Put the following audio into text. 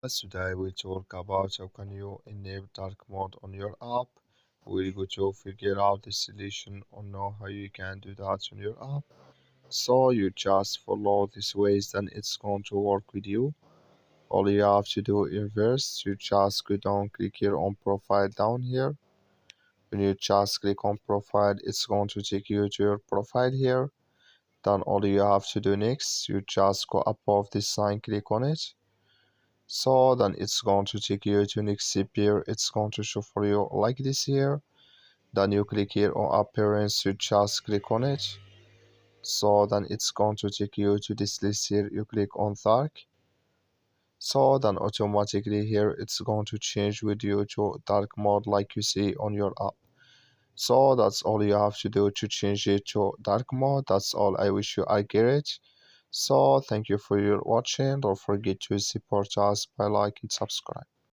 Today we talk about how can you enable dark mode on your app. We're going to figure out the solution or know how you can do that on your app. So you just follow these ways and it's going to work with you. All you have to do is first you just go down, click here on profile down here. When you just click on profile, it's going to take you to your profile here. Then all you have to do next, you just go above this sign, click on it. So then it's going to take you to next here. It's going to show for you like this here. Then you click here on appearance, you just click on it. So then it's going to take you to this list here. You click on dark. So then automatically here it's going to change with you to dark mode like you see on your app. So that's all you have to do to change it to dark mode. That's all. I wish you I get it. So thank you for your watching. Don't forget to support us by like and subscribe.